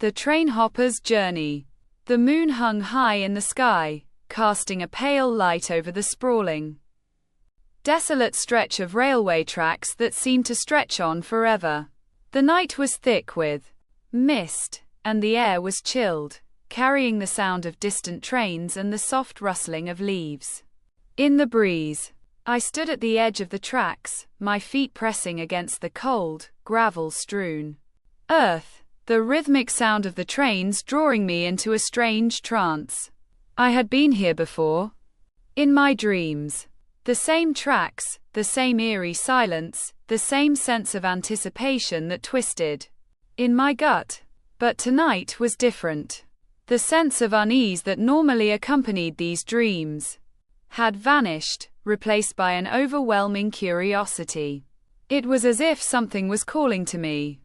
The Trainhopper's Journey. The moon hung high in the sky, casting a pale light over the sprawling, desolate stretch of railway tracks that seemed to stretch on forever. The night was thick with mist, and the air was chilled, carrying the sound of distant trains and the soft rustling of leaves. In the breeze, I stood at the edge of the tracks, my feet pressing against the cold, gravel-strewn earth, the rhythmic sound of the trains drawing me into a strange trance. I had been here before. In my dreams. The same tracks, the same eerie silence, the same sense of anticipation that twisted in my gut. But tonight was different. The sense of unease that normally accompanied these dreams had vanished, replaced by an overwhelming curiosity. It was as if something was calling to me,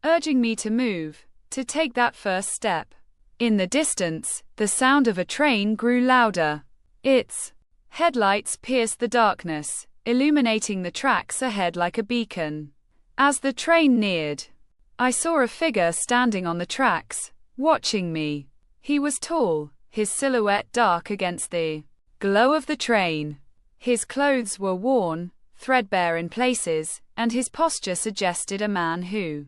urging me to move, to take that first step. In the distance, the sound of a train grew louder. Its headlights pierced the darkness, illuminating the tracks ahead like a beacon. As the train neared, I saw a figure standing on the tracks, watching me. He was tall, his silhouette dark against the glow of the train. His clothes were worn, threadbare in places, and his posture suggested a man who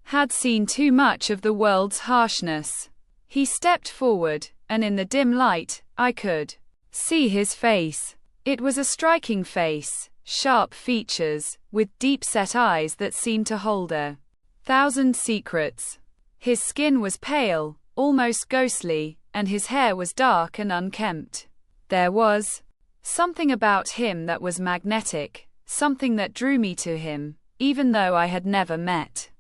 had seen too much of the world's harshness. He stepped forward, and in the dim light, I could see his face. It was a striking face, sharp features, with deep-set eyes that seemed to hold 1,000 secrets. His skin was pale, almost ghostly, and his hair was dark and unkempt. There was something about him that was magnetic, something that drew me to him, even though I had never met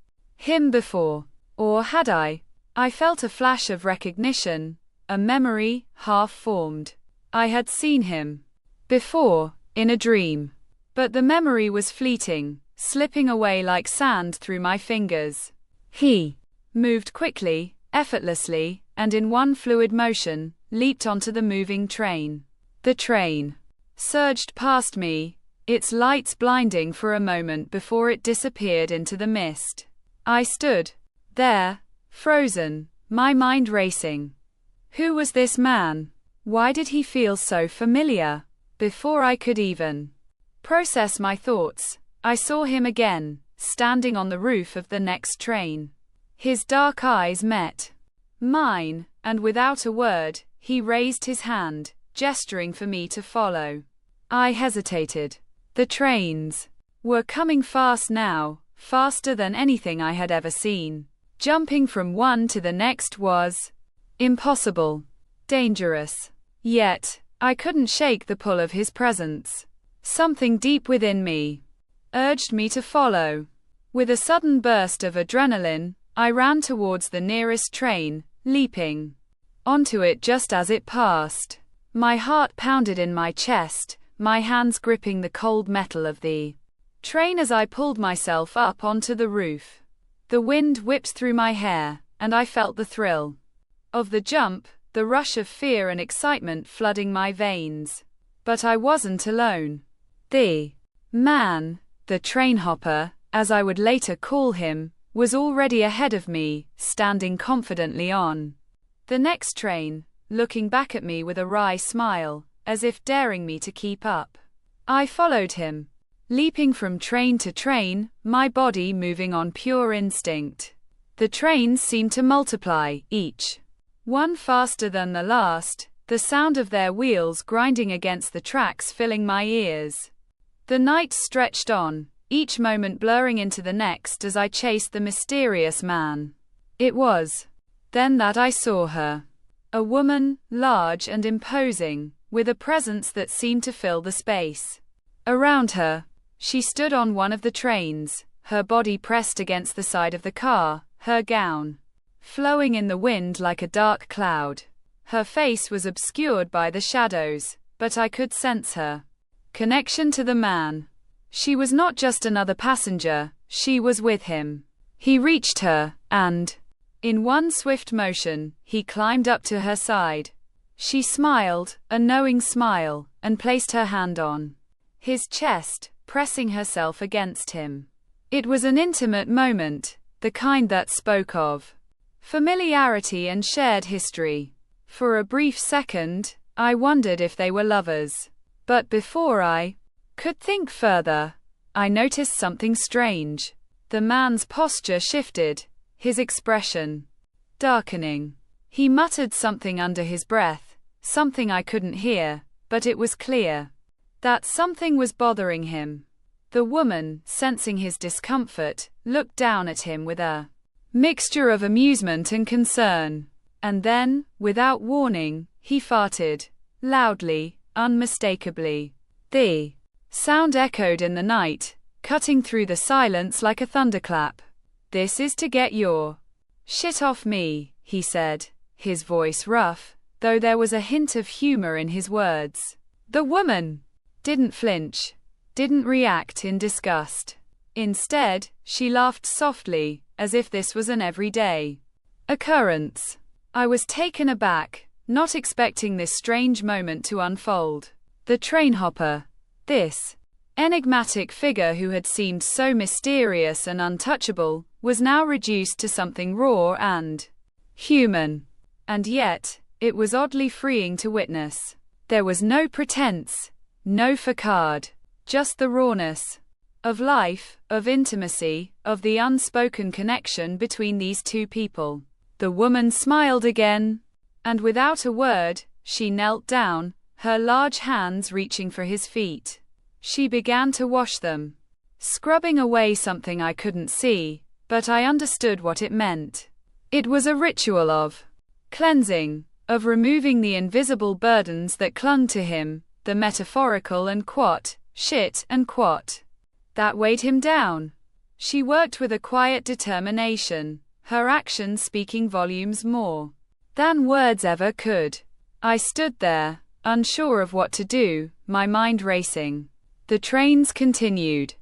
him before. Or had I? I felt a flash of recognition, a memory, half-formed. I had seen him before, in a dream. But the memory was fleeting, slipping away like sand through my fingers. He moved quickly, effortlessly, and in one fluid motion, leaped onto the moving train. The train surged past me, its lights blinding for a moment before it disappeared into the mist. I stood there, frozen, my mind racing. Who was this man? Why did he feel so familiar? Before I could even process my thoughts, I saw him again, standing on the roof of the next train. His dark eyes met mine, and without a word, he raised his hand, gesturing for me to follow. I hesitated. The trains were coming fast now, faster than anything I had ever seen. Jumping from one to the next was impossible, dangerous. Yet, I couldn't shake the pull of his presence. Something deep within me urged me to follow. With a sudden burst of adrenaline, I ran towards the nearest train, leaping onto it just as it passed. My heart pounded in my chest, my hands gripping the cold metal of the train as I pulled myself up onto the roof. The wind whipped through my hair, and I felt the thrill of the jump, the rush of fear and excitement flooding my veins. But I wasn't alone. The man, the trainhopper, as I would later call him, was already ahead of me, standing confidently on the next train, looking back at me with a wry smile, as if daring me to keep up. I followed him, leaping from train to train, my body moving on pure instinct. The trains seemed to multiply, each one faster than the last, the sound of their wheels grinding against the tracks filling my ears. The night stretched on, each moment blurring into the next as I chased the mysterious man. It was then that I saw her. A woman, large and imposing, with a presence that seemed to fill the space around her. She stood on one of the trains, her body pressed against the side of the car, her gown flowing in the wind like a dark cloud. Her face was obscured by the shadows, but I could sense her connection to the man. She was not just another passenger, she was with him. He reached her, and in one swift motion, he climbed up to her side. She smiled, a knowing smile, and placed her hand on his chest, pressing herself against him. It was an intimate moment, the kind that spoke of familiarity and shared history. For a brief second, I wondered if they were lovers. But before I could think further, I noticed something strange. The man's posture shifted, his expression darkening. He muttered something under his breath, something I couldn't hear, but it was clear that something was bothering him. The woman, sensing his discomfort, looked down at him with a mixture of amusement and concern. And then, without warning, he farted. Loudly, unmistakably. The sound echoed in the night, cutting through the silence like a thunderclap. "This is to get your shit off me," he said, his voice rough, though there was a hint of humor in his words. The woman didn't flinch, didn't react in disgust. Instead, she laughed softly, as if this was an everyday occurrence. I was taken aback, not expecting this strange moment to unfold. The Trainhopper, this enigmatic figure who had seemed so mysterious and untouchable, was now reduced to something raw and human. And yet, it was oddly freeing to witness. There was no pretense, no facade, just the rawness of life, of intimacy, of the unspoken connection between these two people. The woman smiled again, and without a word, she knelt down, her large hands reaching for his feet. She began to wash them, scrubbing away something I couldn't see, but I understood what it meant. It was a ritual of cleansing, of removing the invisible burdens that clung to him, the metaphorical and shit and that weighed him down. She worked with a quiet determination, her actions speaking volumes more than words ever could. I stood there, unsure of what to do, my mind racing. The trains continued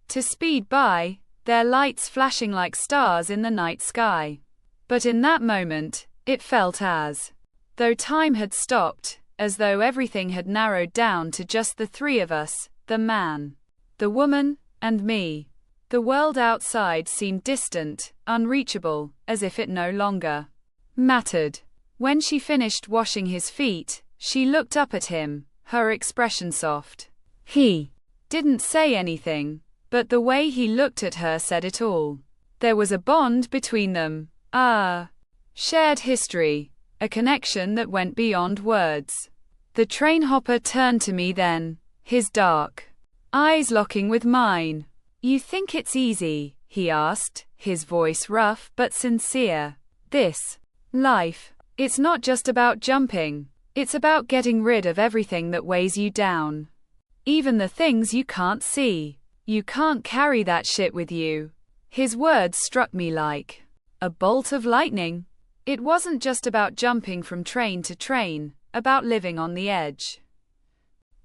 to speed by, their lights flashing like stars in the night sky. But in that moment, it felt as though time had stopped, as though everything had narrowed down to just the three of us, the man, the woman, and me. The world outside seemed distant, unreachable, as if it no longer mattered. When she finished washing his feet, she looked up at him, her expression soft. He didn't say anything, but the way he looked at her said it all. There was a bond between them, a shared history, a connection that went beyond words. The Trainhopper turned to me then, his dark eyes locking with mine. "You think it's easy?" he asked, his voice rough but sincere. "This life, it's not just about jumping. It's about getting rid of everything that weighs you down. Even the things you can't see. You can't carry that shit with you." His words struck me like a bolt of lightning. It wasn't just about jumping from train to train, about living on the edge,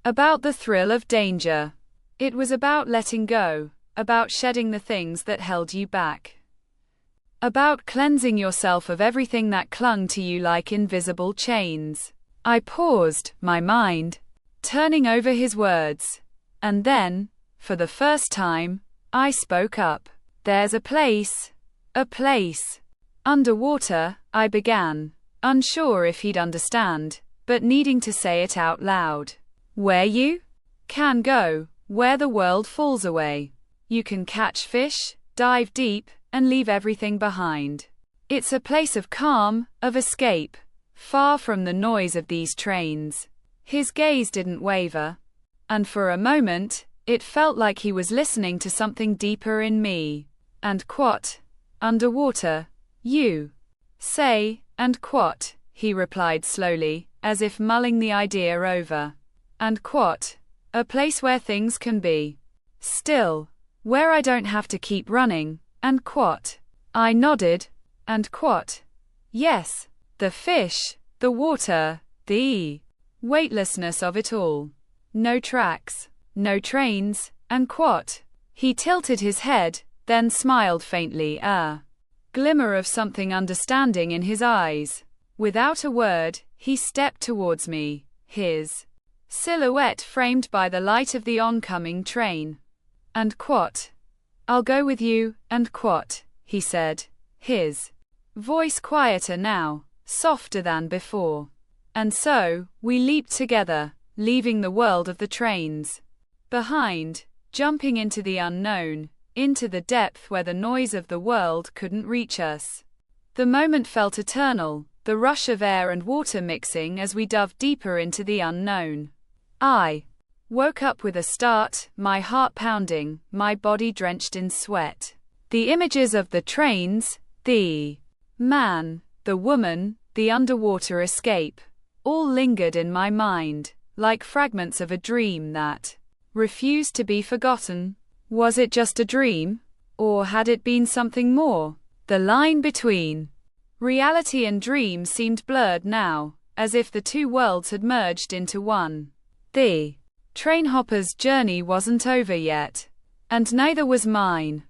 about the thrill of danger. It was about letting go, about shedding the things that held you back, about cleansing yourself of everything that clung to you like invisible chains. I paused, my mind turning over his words. And then, for the first time, I spoke up. "There's a place underwater," I began, unsure if he'd understand, but needing to say it out loud. "Where you can go, where the world falls away. You can catch fish, dive deep, and leave everything behind. It's a place of calm, of escape, far from the noise of these trains." His gaze didn't waver, and for a moment, it felt like he was listening to something deeper in me. "And underwater, you say, and he replied slowly, as if mulling the idea over. "And a place where things can be still, where I don't have to keep running, and I nodded. "And yes, the fish, the water, the weightlessness of it all. No tracks, no trains, and He tilted his head, then smiled faintly, a glimmer of something understanding in his eyes. Without a word, he stepped towards me, his silhouette framed by the light of the oncoming train. "And I'll go with you, and he said, his Voice quieter now, softer than before. And so, we leaped together, leaving the world of the trains behind, jumping into the unknown, into the depth where the noise of the world couldn't reach us. The moment felt eternal, the rush of air and water mixing as we dove deeper into the unknown. I woke up with a start, my heart pounding, my body drenched in sweat. The images of the trains, the man, the woman, the underwater escape, all lingered in my mind, like fragments of a dream that refused to be forgotten. Was it just a dream? Or had it been something more? The line between reality and dream seemed blurred now, as if the two worlds had merged into one. The Trainhopper's journey wasn't over yet. And neither was mine.